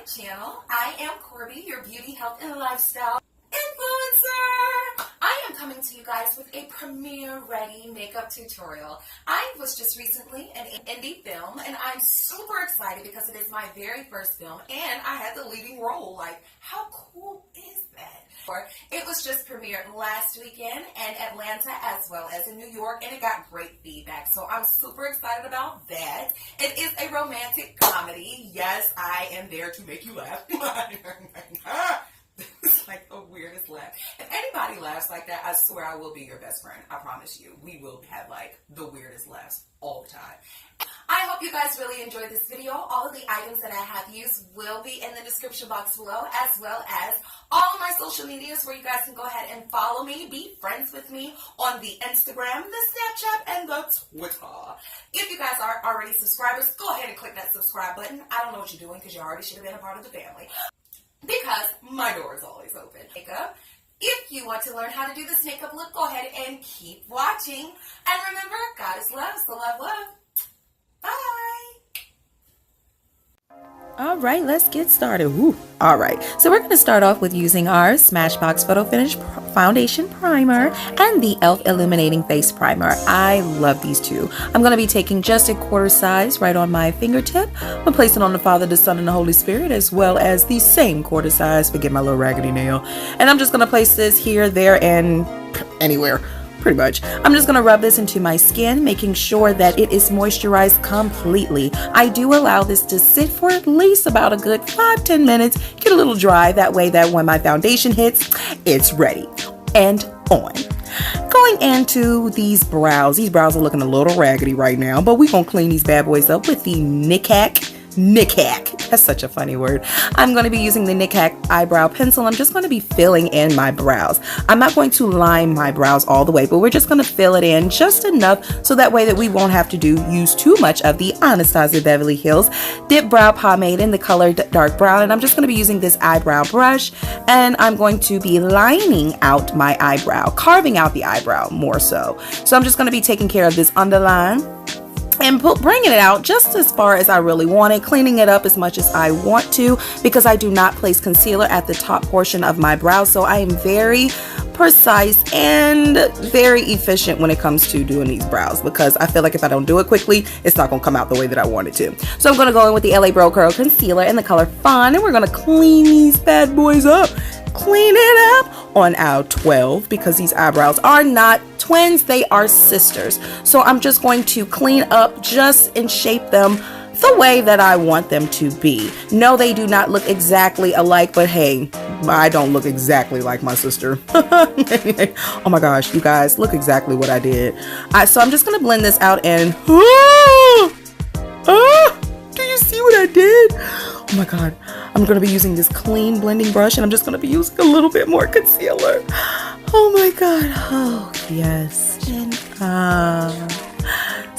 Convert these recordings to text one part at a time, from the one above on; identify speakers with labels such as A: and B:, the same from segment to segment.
A: channel. I am Corbi, your beauty, health, and lifestyle influencer. I am coming to you guys with a premiere ready makeup tutorial. I was just recently in an indie film and I'm super excited because it is my very first film and I had the leading role. Like, how cool is that? It was just premiered last weekend in Atlanta as well as in New York, and it got great feedback. So I'm super excited about that. It is a romantic comedy. Yes, I am there to make you laugh. It's like the weirdest laugh. If anybody laughs like that, I swear I will be your best friend. I promise you. We will have like the weirdest laughs all the time. I hope you guys really enjoyed this video. All of the items that I have used will be in the description box below, as well as all of my social medias where you guys can go ahead and follow me, be friends with me on the Instagram, the Snapchat, and the Twitter. If you guys are already subscribers, go ahead and click that subscribe button. I don't know what you're doing because you already should have been a part of the family, because my door is always open. Makeup. If you want to learn how to do this makeup look, go ahead and keep watching. And remember, God is love, so love, love. Bye.
B: All right, let's get started. Woo. All right, so we're going to start off with using our Smashbox Photo Finish Foundation Primer and the e.l.f. Illuminating Face Primer. I love these two. I'm going to be taking just a quarter size right on my fingertip. I'm going to place it on the Father, the Son, and the Holy Spirit, as well as the same quarter size. Forget my little raggedy nail. And I'm just going to place this here, there, and anywhere. Pretty much. I'm just going to rub this into my skin, making sure that it is moisturized completely. I do allow this to sit for at least about a good 5-10 minutes, get a little dry, that way that when my foundation hits, it's ready and on. Going into these brows are looking a little raggedy right now, but we're going to clean these bad boys up with the Nikak. That's such a funny word. I'm going to be using the Nikak eyebrow pencil. I'm just going to be filling in my brows. I'm not going to line my brows all the way, but we're just going to fill it in just enough so that way that we won't have to use too much of the Anastasia Beverly Hills Dip Brow Pomade in the color dark brown. And I'm just going to be using this eyebrow brush, and I'm going to be lining out my eyebrow, carving out the eyebrow more so. So I'm just going to be taking care of this underline and bringing it out just as far as I really want it, cleaning it up as much as I want to, because I do not place concealer at the top portion of my brow. So I am very precise and very efficient when it comes to doing these brows, because I feel like if I don't do it quickly, it's not going to come out the way that I want it to. So I'm going to go in with the LA Bro Curl Concealer in the color Fawn, and we're going to clean these bad boys up. Clean it up on our 12, because these eyebrows are not twins, they are sisters. So I'm just going to clean up and shape them the way that I want them to be. No, they do not look exactly alike, but hey, I don't look exactly like my sister. Oh my gosh, you guys, look exactly what I did. So I'm just going to blend this out and do you see what I did? Oh my god, I'm going to be using this clean blending brush, and I'm just going to be using a little bit more concealer. Oh my god. Oh yes. And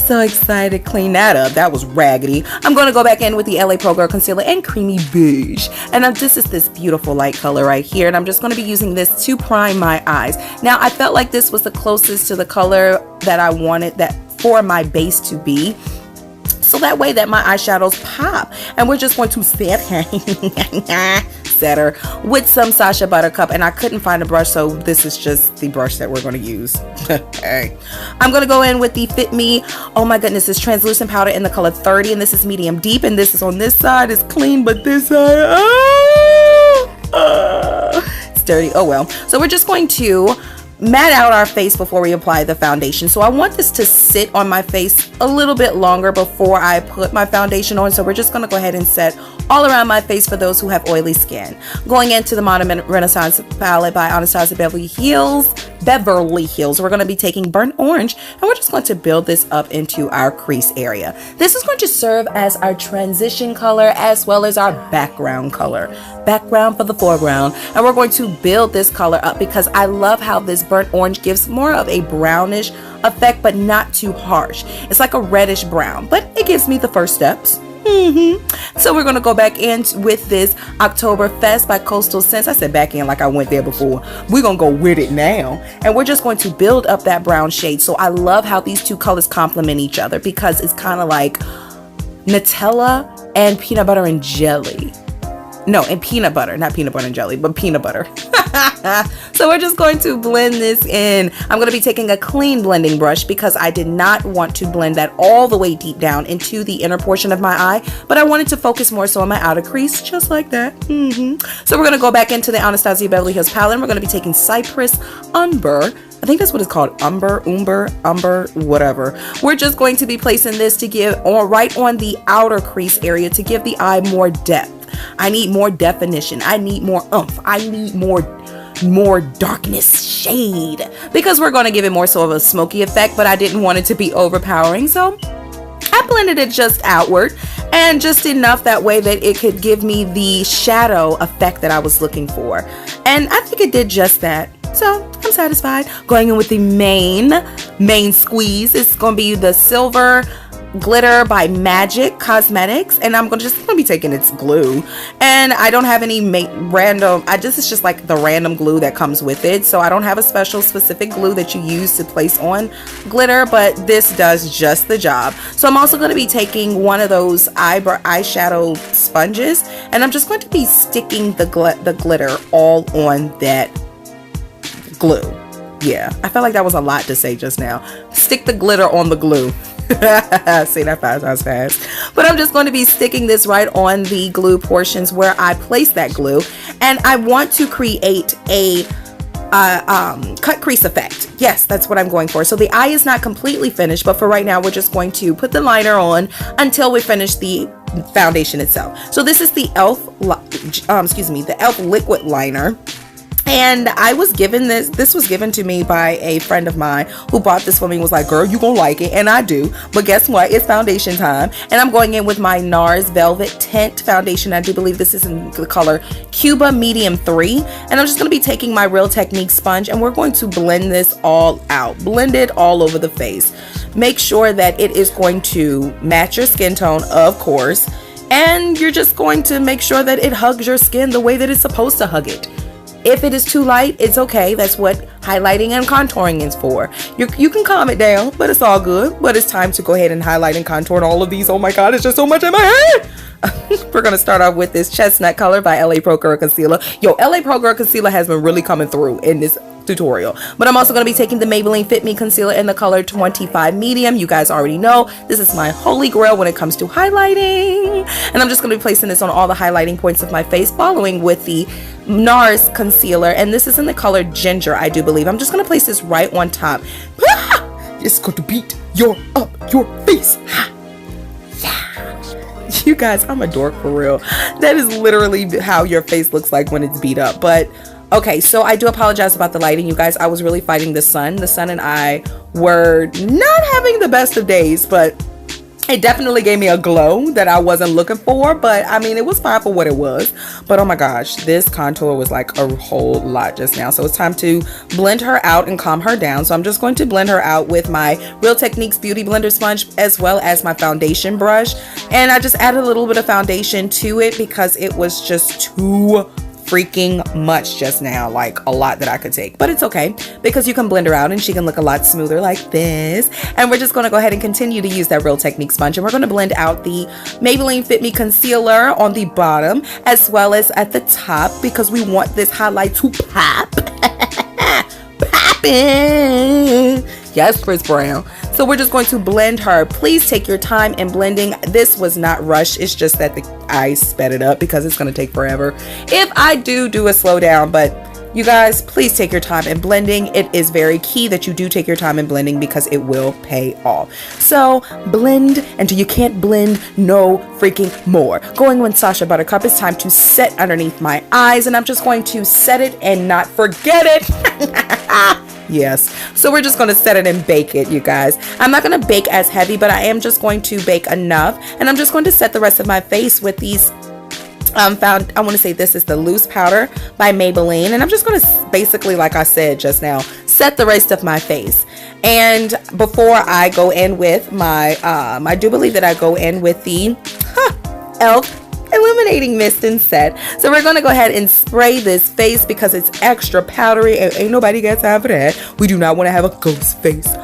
B: so excited. Clean that up. That was raggedy. I'm going to go back in with the LA Pro Girl Concealer in Creamy Beige. And this is this beautiful light color right here. And I'm just going to be using this to prime my eyes. Now, I felt like this was the closest to the color that I wanted that for my base to be, so that way that my eyeshadows pop. And we're just going to set her with some Sacha Buttercup, and I couldn't find a brush, so this is just the brush that we're going to use. Hey. I'm going to go in with the Fit Me, oh my goodness, this translucent powder in the color 30, and this is medium deep, and this is on this side, it's clean, but this side, it's dirty. Oh well. So we're just going to matte out our face before we apply the foundation. So I want this to sit on my face a little bit longer before I put my foundation on. So we're just going to go ahead and set all around my face for those who have oily skin. Going into the Modern Renaissance palette by Anastasia Beverly Hills. We're going to be taking Burnt Orange, and we're just going to build this up into our crease area. This is going to serve as our transition color as well as our background color. Background for the foreground. And we're going to build this color up because I love how this burnt orange gives more of a brownish effect, but not too harsh. It's like a reddish brown, but it gives me the first steps. So we're going to go back in with this Oktoberfest by Coastal Scents. I said back in like I went there before. We're going to go with it now. And we're just going to build up that brown shade. So I love how these two colors complement each other because it's kind of like Nutella and peanut butter and jelly. No, and peanut butter, not peanut butter and jelly, but peanut butter. So we're just going to blend this in. I'm going to be taking a clean blending brush because I did not want to blend that all the way deep down into the inner portion of my eye, but I wanted to focus more so on my outer crease, just like that. So we're going to go back into the Anastasia Beverly Hills palette, and we're going to be taking Cypress Umber. I think that's what it's called, umber, whatever. We're just going to be placing this to give right on the outer crease area to give the eye more depth. I need more definition. I need more oomph. I need more darkness, shade, because we're going to give it more so of a smoky effect, but I didn't want it to be overpowering. So I blended it just outward and just enough that way that it could give me the shadow effect that I was looking for. And I think it did just that. So I'm satisfied. Going in with the main squeeze. It's going to be the Silver Glitter by Mandy Cosmetics, and I'm just gonna be taking its glue, and I don't have any random. This is just like the random glue that comes with it, so I don't have a specific glue that you use to place on glitter, but this does just the job. So I'm also going to be taking one of those eyeshadow sponges, and I'm just going to be sticking the glitter all on that glue. Yeah, I felt like that was a lot to say just now. Stick the glitter on the glue. Say that 5 times fast. But I'm just going to be sticking this right on the glue portions where I place that glue, and I want to create a cut crease effect. Yes, that's what I'm going for. So the eye is not completely finished, but for right now we're just going to put the liner on until we finish the foundation itself. So this is the e.l.f. the e.l.f. liquid liner. And I was given this was given to me by a friend of mine who bought this for me and was like, girl, you gonna like it. And I do. But guess what? It's foundation time. And I'm going in with my NARS Velvet Tint Foundation. I do believe this is in the color Cuba Medium 3. And I'm just going to be taking my Real Technique sponge, and we're going to blend this all out. Blend it all over the face. Make sure that it is going to match your skin tone, of course. And you're just going to make sure that it hugs your skin the way that it's supposed to hug it. If it is too light, it's okay. That's what highlighting and contouring is for. You can calm it down, but it's all good. But it's time to go ahead and highlight and contour all of these. Oh my God, it's just so much in my head. We're going to start off with this Chestnut color by LA Pro Girl Concealer. Yo, LA Pro Girl Concealer has been really coming through in this tutorial. But I'm also going to be taking the Maybelline Fit Me Concealer in the color 25 Medium. You guys already know this is my holy grail when it comes to highlighting. And I'm just going to be placing this on all the highlighting points of my face, following with the NARS Concealer. And this is in the color Ginger, I do believe. I'm just going to place this right on top. It's going to beat your face. You guys, I'm a dork for real. That is literally how your face looks like when it's beat up. But okay, so I do apologize about the lighting, you guys. I was really fighting the sun. The sun and I were not having the best of days, but it definitely gave me a glow that I wasn't looking for. But I mean, it was fine for what it was. But oh my gosh, this contour was like a whole lot just now. So it's time to blend her out and calm her down. So I'm just going to blend her out with my Real Techniques Beauty Blender Sponge as well as my foundation brush. And I just added a little bit of foundation to it because it was just too freaking much just now, like a lot that I could take, but it's okay because you can blend her out and she can look a lot smoother like this. And we're just going to go ahead and continue to use that Real Technique sponge, and we're going to blend out the Maybelline Fit Me concealer on the bottom as well as at the top because we want this highlight to pop. Poppin'. Yes, Chris Brown. So we're just going to blend her. Please take your time in blending. This was not rushed. It's just that I sped it up because it's going to take forever if I do a slowdown. But you guys, please take your time in blending. It is very key that you do take your time in blending because it will pay off. So blend until you can't blend no freaking more. Going with Sacha Buttercup, it's time to set underneath my eyes, and I'm just going to set it and not forget it. Yes, so we're just going to set it and bake it, you guys. I'm not going to bake as heavy, but I am just going to bake enough, and I'm just going to set the rest of my face with these I want to say this is the loose powder by Maybelline, and I'm just going to basically, like I said just now, set the rest of my face. And before I go in with my I do believe that I go in with the e.l.f. illuminating mist and set. So we're going to go ahead and spray this face because it's extra powdery and ain't nobody got time for that. We do not want to have a ghost face.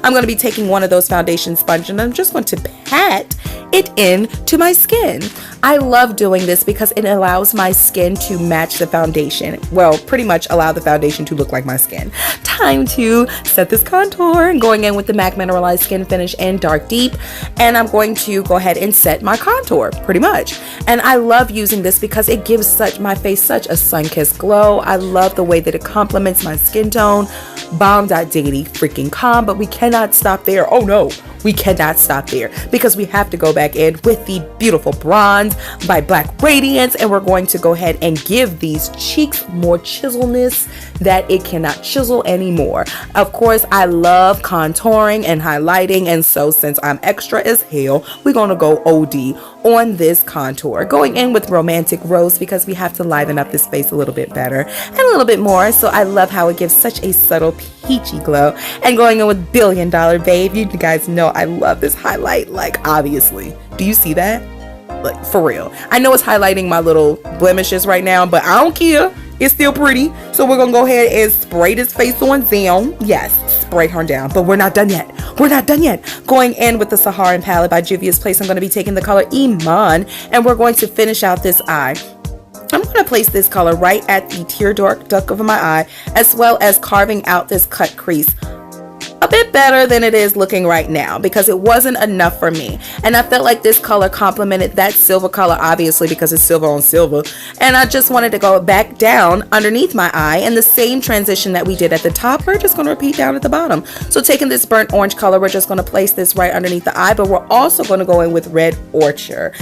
B: I'm going to be taking one of those foundation sponges and I'm just going to pat it into my skin. I love doing this because it allows my skin to match the foundation. Well, pretty much allow the foundation to look like my skin. Time to set this contour. Going in with the MAC Mineralize Skin Finish in Dark Deep. And I'm going to go ahead and set my contour, pretty much. And I love using this because it gives my face such a sun-kissed glow. I love the way that it complements my skin tone. Bomb.diggity freaking calm, but we cannot stop there. Oh no, we cannot stop there because we have to go back in with the beautiful bronze by Black Radiance, and we're going to go ahead and give these cheeks more chiselness that it cannot chisel anymore. Of course, I love contouring and highlighting, and so since I'm extra as hell, we're gonna go OD on this contour. Going in with Romantic Rose because we have to liven up this face a little bit better and a little bit more. So I love how it gives such a subtle peachy glow. And going in with $1 Billion Babe, you guys know I love this highlight, like obviously. Do you see that? Like for real. I know it's highlighting my little blemishes right now, but I don't care. It's still pretty. So we're gonna go ahead and spray this face on down. Yes, spray her down, but we're not done yet. We're not done yet. Going in with the Saharan palette by Juvia's Place, I'm going to be taking the color Iman, and we're going to finish out this eye. I'm going to place this color right at the tear duct of my eye, as well as carving out this cut crease a bit better than it is looking right now because it wasn't enough for me, and I felt like this color complemented that silver color, obviously because it's silver on silver, and I just wanted to go back down underneath my eye, and the same transition that we did at the top we're just going to repeat down at the bottom. So taking this burnt orange color, we're just going to place this right underneath the eye, but we're also going to go in with Red Orchid.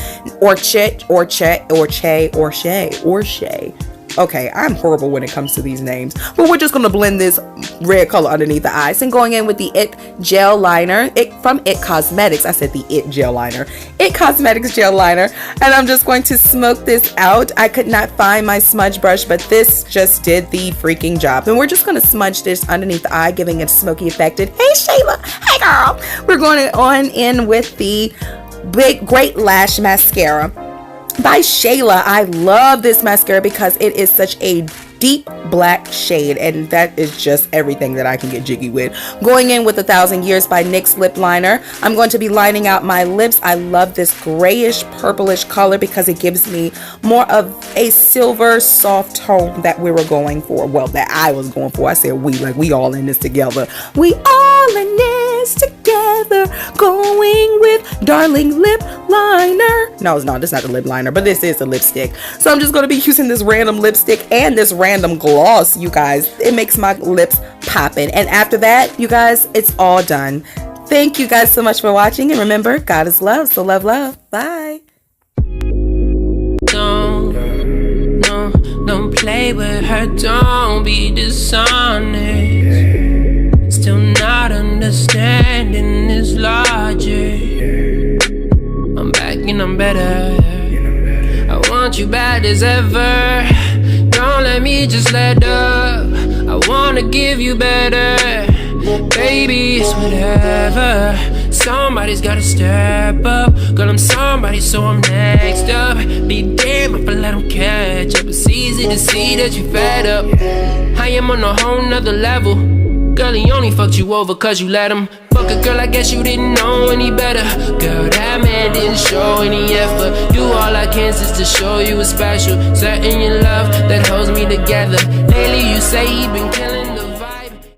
B: Okay, I'm horrible when it comes to these names, but we're just going to blend this red color underneath the eyes. And going in with the It Gel Liner, from It Cosmetics. I said the It Gel Liner. It Cosmetics Gel Liner. And I'm just going to smoke this out. I could not find my smudge brush, but this just did the freaking job. And we're just going to smudge this underneath the eye, giving it a smoky effect. Hey, Shayla. Hey, girl. We're going on in with the Great Lash Mascara by Shayla. I love this mascara because it is such a deep black shade, and that is just everything that I can get jiggy with. Going in with 1,000 Years by NYX Lip Liner, I'm going to be lining out my lips. I love this grayish purplish color because it gives me more of a silver soft tone that we were going for. Well, that I was going for. I said we, like we all in this together. We all in this together. Going with Darling Lip Liner. No, it's not. This is not the lip liner, but this is the lipstick. So I'm just going to be using this random lipstick and this random gloss, you guys. It makes my lips popping. And after that, you guys, it's all done. Thank you guys so much for watching. And remember, God is love. So love, love. Bye.
C: Don't play with her. Don't be dishonest. Still not understanding this logic. I'm back and I'm better. I want you bad as ever. Don't let me just let up. I wanna give you better. Baby, it's whatever. Somebody's gotta step up. Girl, I'm somebody, so I'm next up. Be damn if I let them catch up. It's easy to see that you fed up. I am on a whole nother level. Girl, he only fucked you over cause you let him. Fuck a girl, I guess you didn't know any better. Girl, that man didn't show any effort. Do all I can just to show you was special. Certain your love that holds me together. Lately you say he been killing